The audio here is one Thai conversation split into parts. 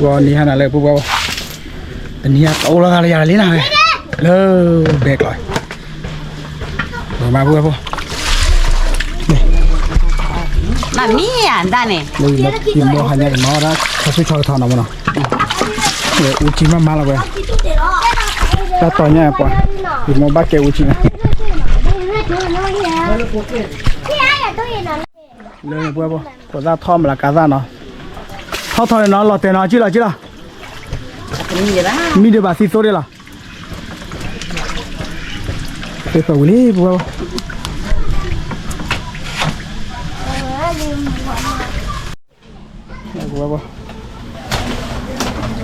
Gua ni hana le pu gua. Ni ya tau la ya li na. Le bek rồi. Rồi mà pu pu. Mà mi ăn ta nè. Đây là kim mo hanya mo ra. Kasu cho thao nào mà. Uchi mà là vậy. Ta to nha qua. Kim mo ba ke uchi na. Lên pu pu. Có ra thom là cá ra nó. Thao thôi nó lọt tiền nó chứ là. Mi được bà xí số đi là. Cái cầu đi pu pu.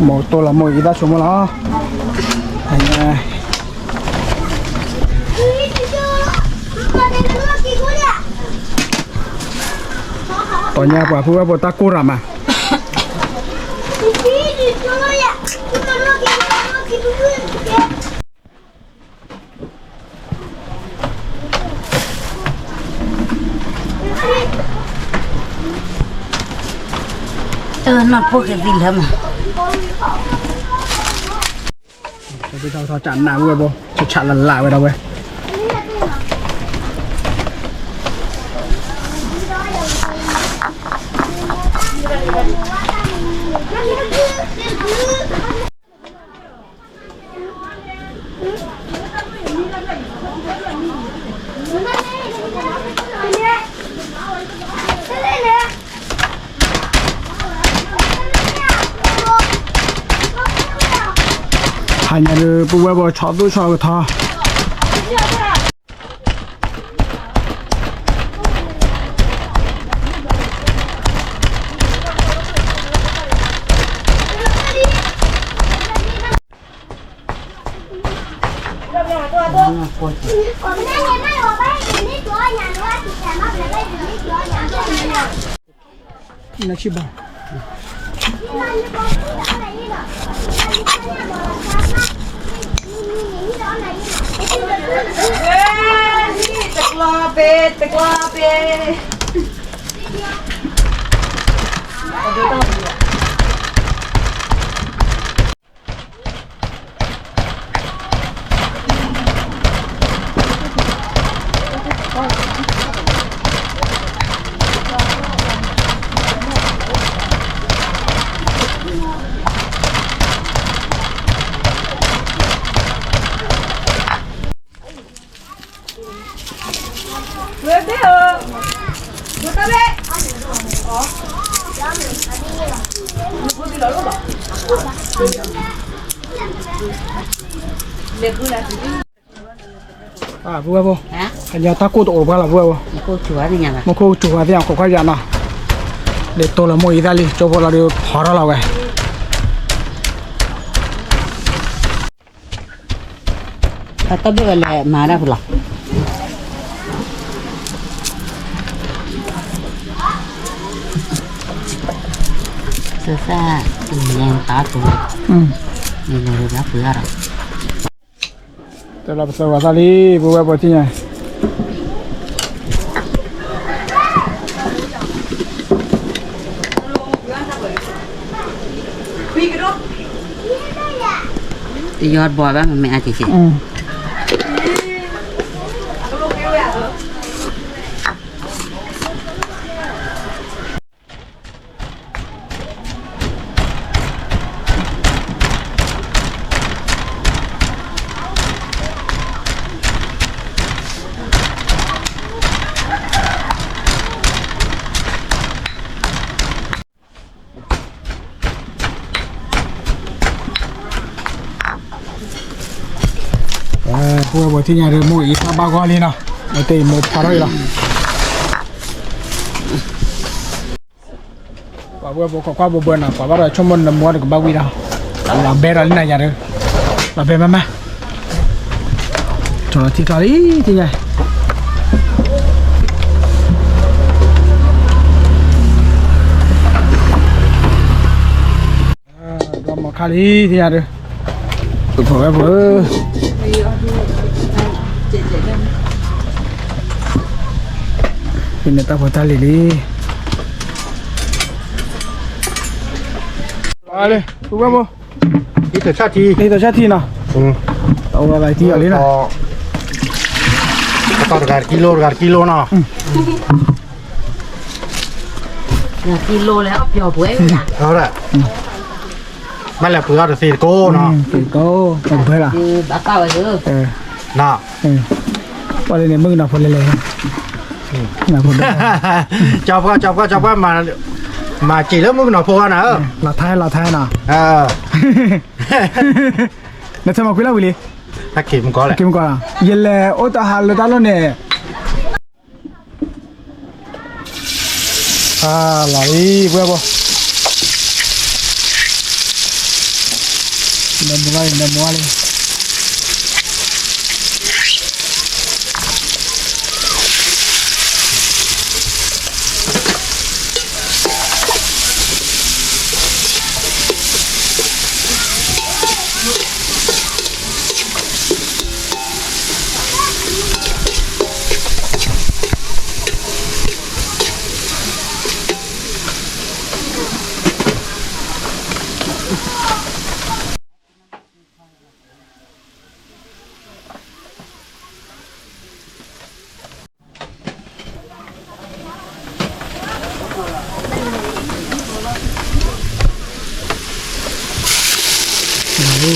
Một tô là một ít đã xuống nó anh tòa nhà của phụ của ta cô làm à Nó có cái gì lắm bây giờ thao chặn nào vừa bố chặn lần lại vào đâu vậy hanya ada beberapa cakap cakap thah. Nak cuba. Teklope. À vừa vô. Hả? Anh nhà ta cô tổ qua là vừa vô. Cô chúa thì nhà mà. Một cô chúa thì có cái gì nào? Để tôi là mua ý ra đi, cho cô là điều khó ra là vậy. Tao biết là mà ra phụ sơ sa yang tatu ini udah berapa tôi là sao vào đi vừa vừa tí này thì giọt bò ba mẹ chị vừa vừa thì nhà được mua ít ba gói đi nào để tìm một pha rồi nào và vừa vừa qua vừa bữa nào và bắt đầu trong môn là mua được bao nhiêu đâu làm bé rồi này nhà được làm bé mama cho nó thì cho đi thì này rồi một khai đi thì nhà được vừa vừa ini tak boleh tali ni. ไปเลยถูกป่ะโบ นี่แต่ชาติ นี่ตัวชาตินะเอาอะไรที่อะไรนะ ก็การกิโลเนาะ kiloแล้วเปียวปุ๋ยจ้ะ เอาละมันแหละเพื่อจะสีโก้เนาะ ถึงก็เป็นเพื่อนล่ะ คือบ้าเก้าเลย น่ะ ว่าเลยเนี่ยมึงน่ะพอเลยน่ะพอเลย จับก็มาจีแล้วมึงหน่อยพอนะลาไทยน่ะ เนี่ยทำไมคุยแล้ววิลลี่ ถ้าเข็มก็แหละ กินก่อนเย็นเลยโอ้ตาหันเลยตาล้นเนี่ยไหลเพื่อบ่เนื้อมัวเลย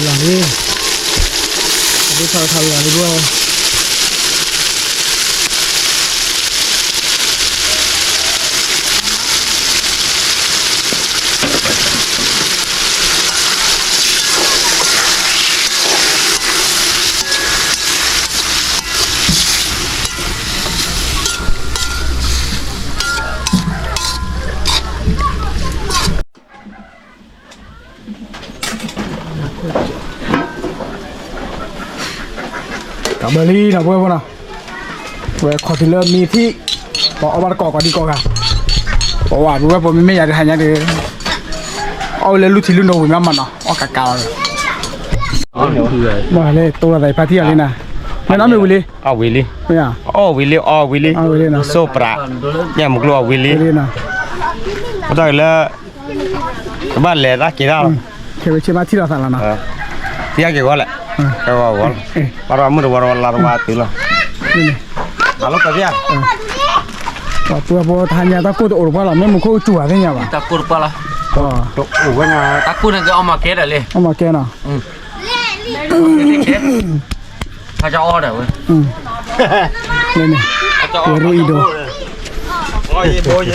หลังนี้อันนี้ทำอย่างนี้ด้วยกับเบอร์รี่นะเพื่อนนะเว้ยขอที่เริ่มมีที่บอกเอามาก่อนดีกว่าเพราะว่ารู้ว่าผมไม่อยากจะทำอย่างนี้เอาเลยรู้ที่รู้โน้ตมันเนาะเอากากาเลยมาเลยตัวอะไรพาที่อะไรนะไม่น้ำไม่วิลลี่ อ๋อวิลลี่ ไม่อ่ะ อ๋อวิลลี่อ๋อวิลลี่ เอาวิลลี่นะ โซปราเนี่ยมึงกลัววิลลี่ วิลลี่นะ ก็ได้แล้วบ้านแหล่ตะกี้แล้ว เคยไปเชื่อมาที่เราสั่งแล้วนะ ที่ยังเกี่ยวกับแหละก็ว่าวันวันมื้อวันลาว่าติละ นี่ ฮัลโหลตะเกีย ว่าตัวพอทานยาตะกูตัวอุปกรณ์ไม่มึงเขาจั่วได้ยังวะ Takut pala. ก็ โอ้ยนะ Takut nak om market dah leh. เอามาแกน่ะ Kacau dah weh. นี่นี่เอรูอีโด โอ้ยโบย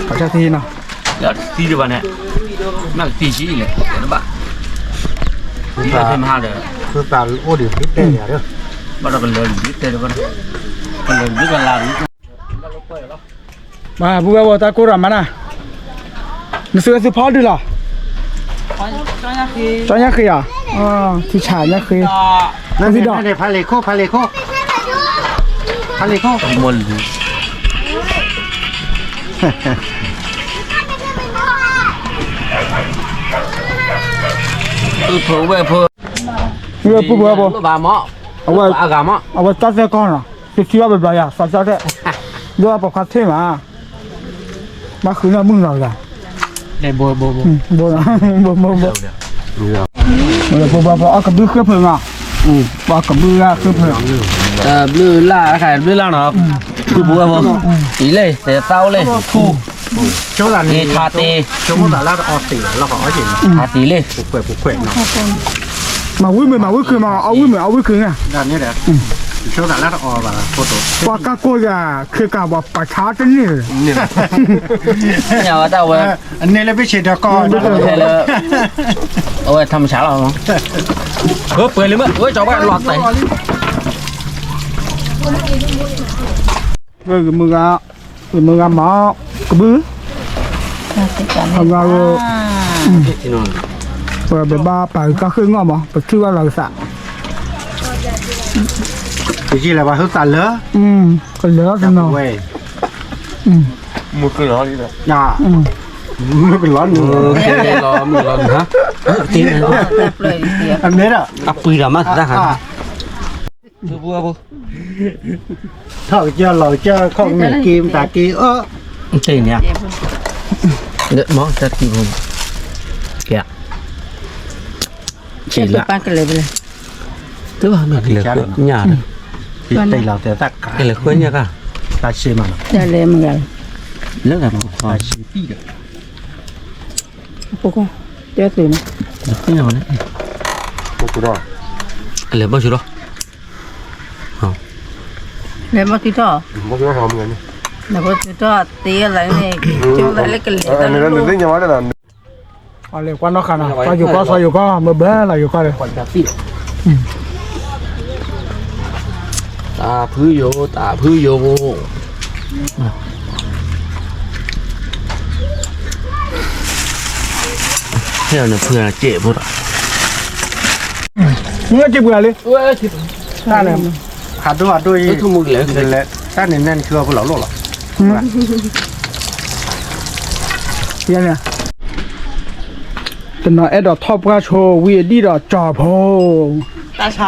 ขอชาทีเนาะ Ya ti di mana? Nak ti ji leh. Nampak. Dia thêm ha dah. คือตาโอ้ดิพิเตเนี่ยเด้อ Baru kalau bit dah kan. Kalau bit kan lari. มาบุ้งว่าตะกูรามันนะนึกว่าสิพอดีหรอจอยาคืออ่ะอ๋อที่ฉายาคือ นั่นสินั่นพาเลโค Mul. Tu phu weh phu. เมื่อปุ๊บว่าบ่ Ba mo. เอาไว้ Agama. เอาไว้ตัดเส้นก่อนอ่ะที่ว่าแบบไรอ่ะสัตว์ๆเดี๋ยวปอกคัดเท่มาคืนน่ะมึงเราจ้ะ Deh bo. บ่นะบ่เมื่อปุ๊บว่าเอากระบือเครื่องเพลิงอ่ะว่ากระบือเครื่องเพลิง Blue la khai blue la nó. Tu phu mo. Tí leh, để tao leh. Phu. ช่วงนั้น Ni tha te. ช่วงนั้นเราออกตีเราขอเห็น Tha tí leh. ผูกแขวนเนาะ มาวิ่งคือมาเอาวิ่งคือไง ด้านนี้แหละช่วงนั้นเราออกแบบโฟโต้ ว่ากะโกยคือการว่าประชาชนนี่ Nhà tao về. อันนี้เราไปเช็ดก่อน Thế là ôi thăm sáng rồi không? Ướp cười lên mất, ôi cháu bạn lọt tay. คือมือหมอกระบือเอาเราแบบบ้าไปก็คืองอมไปชื่อว่าเราสะ จริงๆแล้วว่าเขาสั่นเลย ก็เหลือกันเนาะ เว้ย มุดก็ร้อนนี่แหละ อย่าไม่เป็นร้อนอยู่ Cái lo mình lo hả? Tin này. อันนี้อ่ะ Áp pui ra mắt ra hả? Tu bua bu ถ้าเจอเราเจอของแม่กีมตากีTin nha. Đợi mó thật kì hùng. phía 这个搬过来不来？ tức là mẹ cái lửa nhà đó thì đây là cái tất cả cái lửa khuyên nha cả ta xem mà这来么个？ lớp là ta xem đi được 不过这水呢？ cái nào đấy cái lửa bao nhiêu đó 来么地道？来么地道？地来呢？就来那个来。 เอาเลยกว่าน้องขันอ่ะซอยอยู่ก็มือเบ้อเราอยู่ก็เลย ta phứ vô thế là phứ là trễ vô rồi มึงก็จิบเบื่อเลยนั่นเลย hạt đôi cái thu mua lẻ lệ ta nên nên chưa có lẩu lỗ เพี้ยเนี่ยแต่น้อยเอ็ดดอกท็อปก็โชว์วีดีดอกจอบโพ 大肠，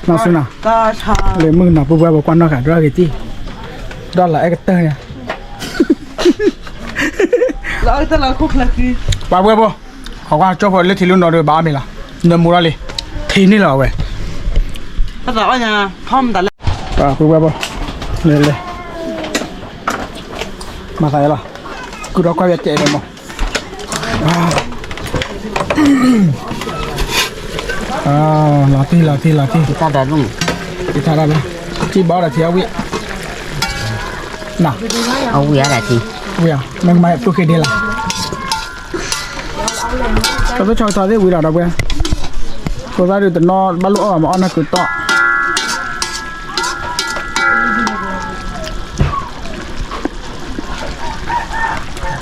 น่าสนุก 大肠， เลยมึงหนักปุ๊บบอกว่าน้องขันด้วยกี่ที่ดอลลาร์เอ็กเตอร์เนี่ย 老的老苦了去。 ป้าเบื่อปะเขาว่าจอบโพเลือดที่รุ่นเราด้วยบ้ามีละเนื้อมูระเลยทีนี่เหรอเว้ย 他早上他们的 ป้าเบื่อปะเลยมาใส่ละกูรอความเจ็บเลยมั้งลาที่ ta đã luôn ที่ทาราที่บ้าที่เอาวิน่ะ เอาเวียอะไรที วิอ่ะมันไม่ตัวเคดีละก็ต้องชอยต่อที่วิเราได้เว้ยตัวได้ดูแต่นอนบ้านลูกอ่ะมาอ้อนน่ะคือต่อ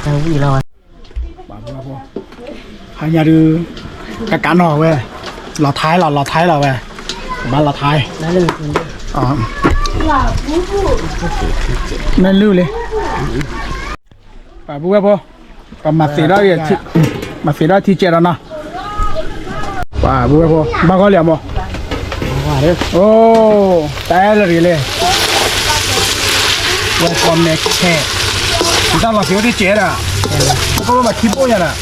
เอาเวียเรา หายาดูกะกันหน่อเว้ยหล่อท้ายเราเว้ยบ้านหล่อท้าย แล้วเลย อ๋อนั่นลื้อเลยป่าบัวพอก็มาเสียได้ที่มาเสียได้ที่เจแล้วนะป่าบัวพอบ้าก็เหลี่ยมบ่โอ้แต่เลยวันก่อนเนี่ยแค่ที่ตั้งเราเสียที่เจอ่ะก็มาคิดโบ้ยังอ่ะ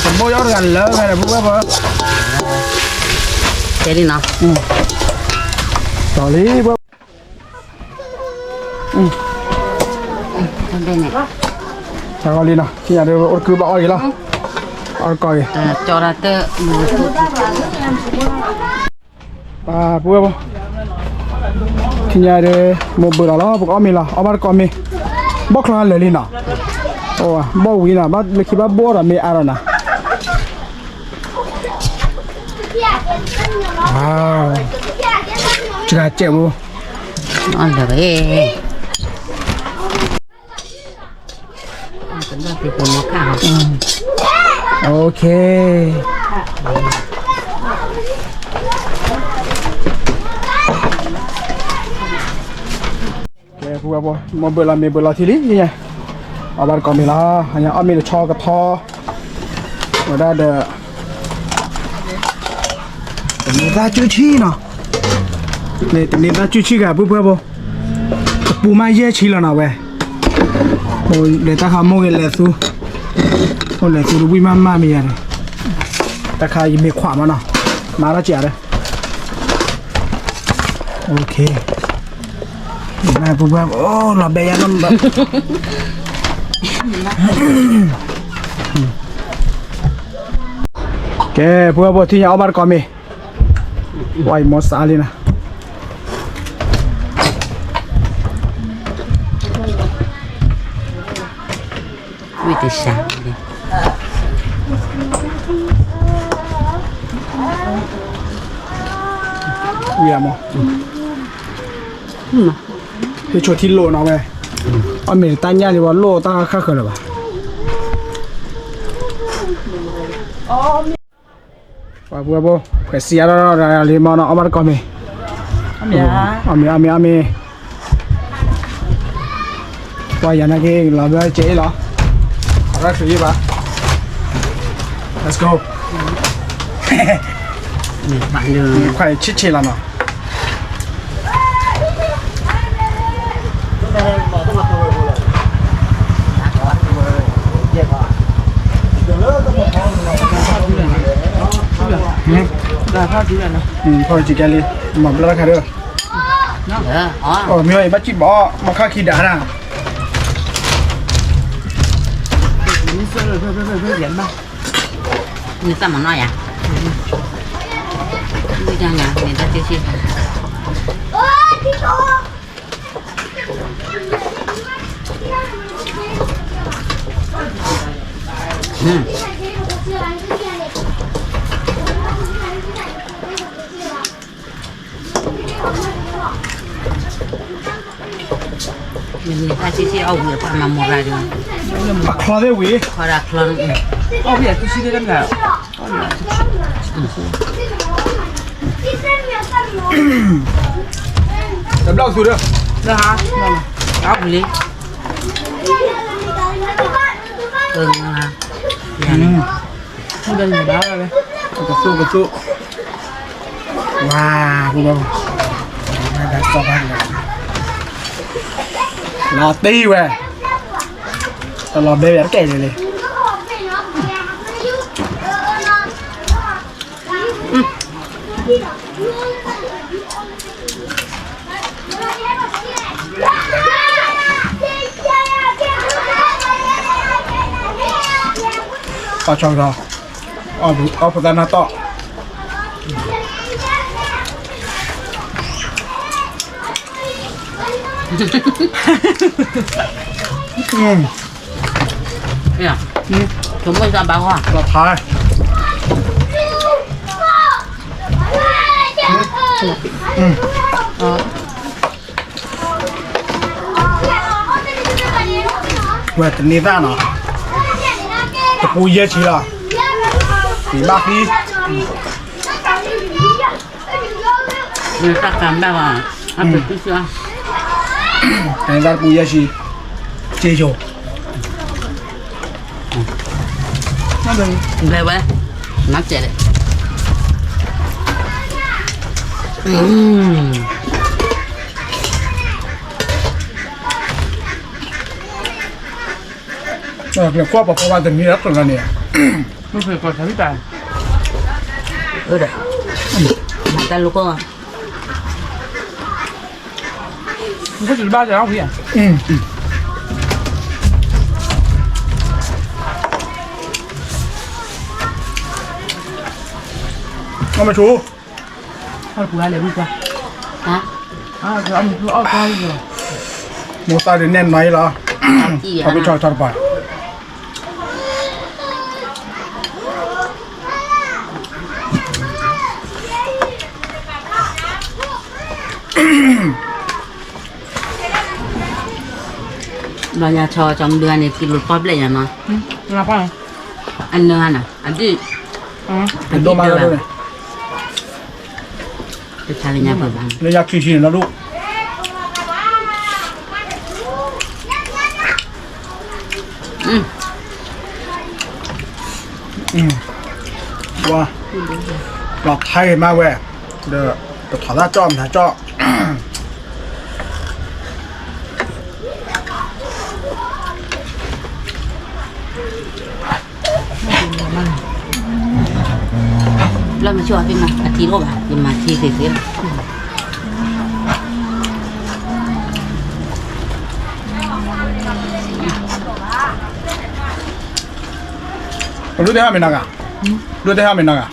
จะโบ้ยอดกันเลยไงบัวพอ เจ๊ดิเนาะ ต่อเลยบัว ทำได้ไง ชาวลีนะที่อยากดูคือบ้าอีกแล้วเอาก่อย จอราเตอร์มือสุด บัวที่อยากดูโมบิลแล้วพวกเอามีละเอามาก่อนมีบอกคลาเลยลีนะโอ้บอกวินะบ้าเลยคิดว่าบัวเราไม่อะไรนะว้าวจะได้เจ็บมั้ย นอนเดี๋ยวเอ๊ะเป็นว่าเป็นคนมาข้าว โอเคแกพูดว่าโมบิลมีเบลที่นี่ยังไงเอาบ้านก่อนมีละอันนี้เอามีแต่ชอกับทอมาได้เด้อนี่ตาจุชีเนาะนี่ตาจุชีกับปุ๊บปุ๊บปูมาเย่ชีแล้วนะเว้ยโอ้ยเดี๋ยวตาขาโมงเลยสู้โอ้เลยสู้ดูวิมามีอะไรตาขายังมีขวามาเนาะมาแล้วเจ๋อเลยโอเคแม่ปุ๊บปุ๊บโอ้หลับเบียร์น้ำแบบแกปุ๊บปุ๊บที่เอาบ้านก่อนมีไว้หมดสาลีนะวิธีสั่งดิ เวียมอที่ชัวที่โลนะเว้ยเอาเมตันยาหรือว่าโลตั้งค่าเกินหรือเปล่าว่าบัวบัวเผื่อเสียแล้วอะไรมาเนาะเอามาก่อนมีอามีว่าอย่างนั้นเองเราไม่เจ๊หรอขอรับสุดป่ะ let's go มาเลย 快ชิ了呢泡几元呢？泡几干哩，嘛不拉开的。哦，没有，把鸡包，嘛看起蛋啦。你说的盐吧。你干嘛那呀？你这样呀，你的这些。你看这些奥比把妈摸来的，把壳的喂，好了，可能奥比这些的怎么来？怎么老熟的？那哈，奥比。啊，我的你拿来呗。不错。哇，不错。来烧饭了。老低喂，老bé bé cái này này. Cho rồi. Ở phụ nó to.呀，准备上白话。老thái. Vậy tình đi ra nó. Tập bùi dễ chỉ là. Thì bác đi. Người ta làm bao à? Ăn được chưa? Cái ra bùi dễ chỉ. Chê chỗ. Về vậy, nắp chè đấy. Cái khoa bảo khoa tình rất là nè. Nó phải còn thấy tài. Đấy. Mặt ta lúc không? Có chỉ 3 giờ không vậy? Ngon mà chú. Thôi của ai lấy đi qua. Hả? Thì ăn cứ ao coi rồi. Một tay đến nền máy là. Thôi cái cho bài. Bà nhà cho trong đường này thì lụt bóp lại nhà nó. Làm sao? Anh nương ăn à? Anh đi. Anh đô mà ra đây này. Cái cha lên nhà vợ bạn. Lấy ra chi nó đủ. Wow. Lọt thay mà về. Được thỏ ra cho mình thả cho. Lo mà cho phim mà tí đâu bà, nhưng mà chi thì thế. Lu thế mình à? Lu thế mình à?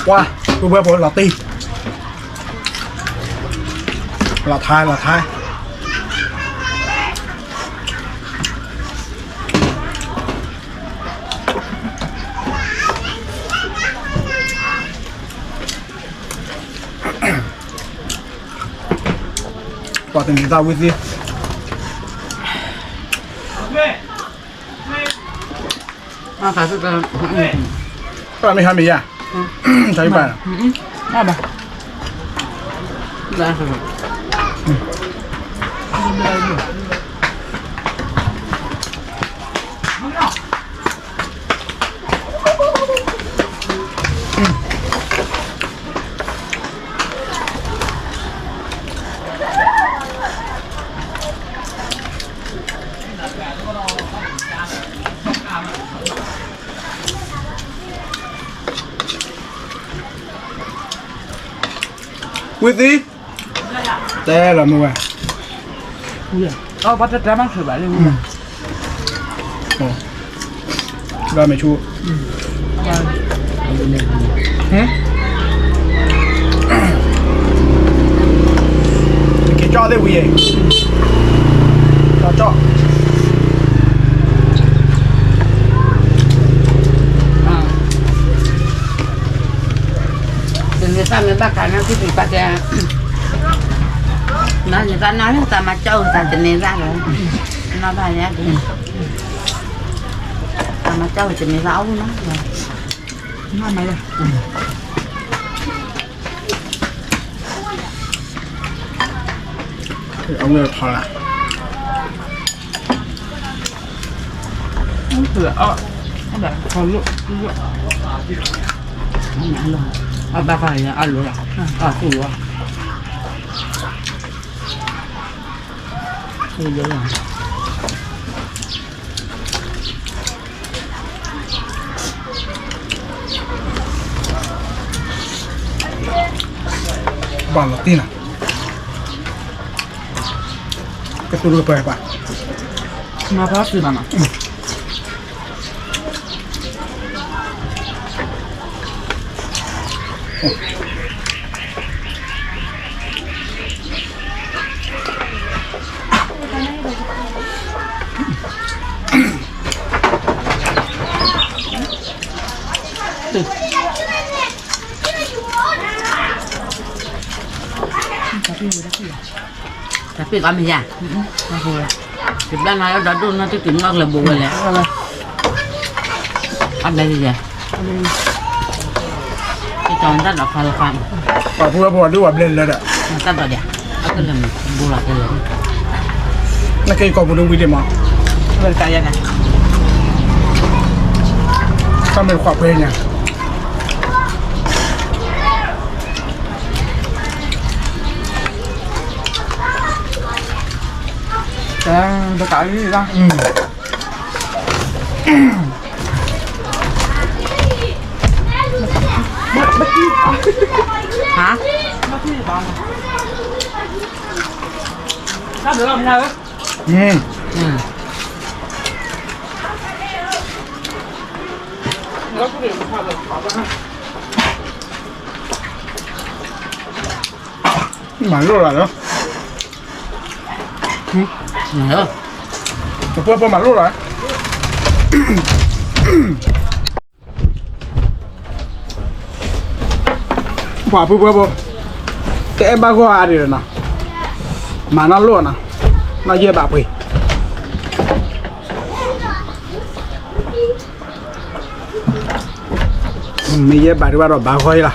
Wow, tôi vừa bỏ lọt ti. Lọt hai. Quả tình người ta với gì? Phải sự là Các bạn mình hai mình à? Thấy bạn à? À bà. ra rồi. วิธีแต่ละมือว่ะ เอาบัตรแท้มันสบายเลยมึง เราไม่ชูกี่จ่อได้วิ่งจ่อ người ta mới bắt cả nó cái gì bắt ra nó người ta nói người ta mà trâu người ta tình ra rồi nó ba nhá đi ta mà trâu thì mình rau nó Nó mày rồi. ông người thọ lại Không thừa. Không được. Còn lụa. không nhận luôn Ba phải ăn lụa à? Tủ lụa. thì vậy rồi bằng là tin à cái tôi đưa về bạn Mà có sự nào? tapi kami ya sebenarnya ada dulu nanti tinggal lebu boleh ada aja kita ntar nak kalkan ป่าพูดว่าบอกด้วยว่าเล่นเลยอ่ะ ntar tak dia aku lem bola ke lem แล้วก็กอบดูวิดีโอมา Berkaya kan? ถ้าเป็นความเพลงเนี่ย Berkaya ni lah. hả Sao được không nhau? อืม Nó có điểm sao được khó quá. หมายรู้อะไรเนาะ nữa แต่เพื่อนหมายรู้อะไรป่าพูดว่าบอกแต่เอ็มบ้าก็อะไรเลยนะมานั่นล้วนนะน่าเยี่ยแบบไปไม่เยี่ยแบบที่ว่าเราบ้าคอยล่ะ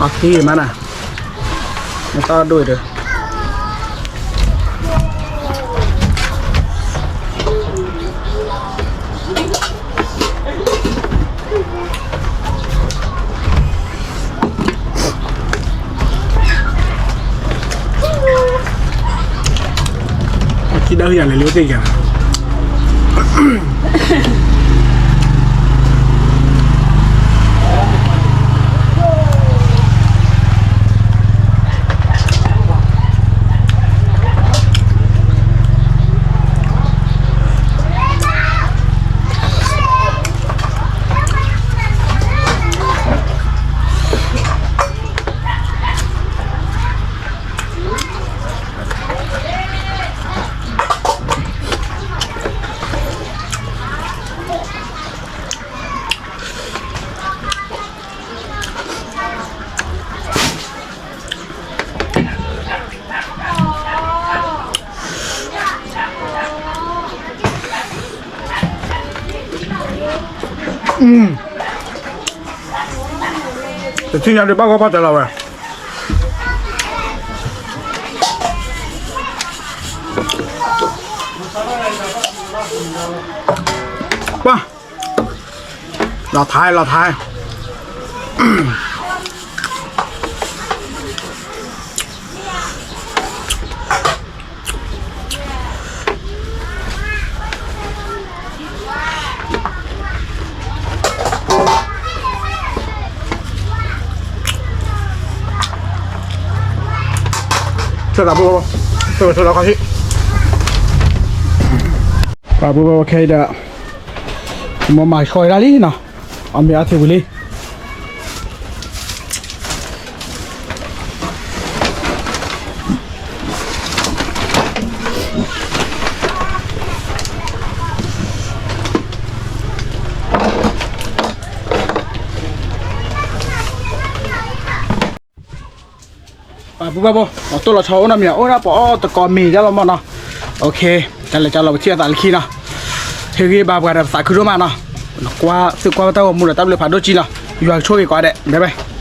ออกที่มันน่ะไม่ต้องด้วยเด้อคิดได้อย่างไรเลี้ยวตีกันแต่ที่ยังได้บ้างก็พอใจเราเลยป่ะเราทาย吃了不？吃了快去。 bà bố ok đã mà mày khỏi ra đi nào ông bé thì đi bà bố tôi là cháu nè mẹ ôi đã bỏ tao còn mì ra mà nào ok cho là chia tại khi nào thì cái bà gọi là phải cứ mà nào qua sự qua tao mua được tao lấy phản đôi chi nào giờ chơi quá đấy bye bye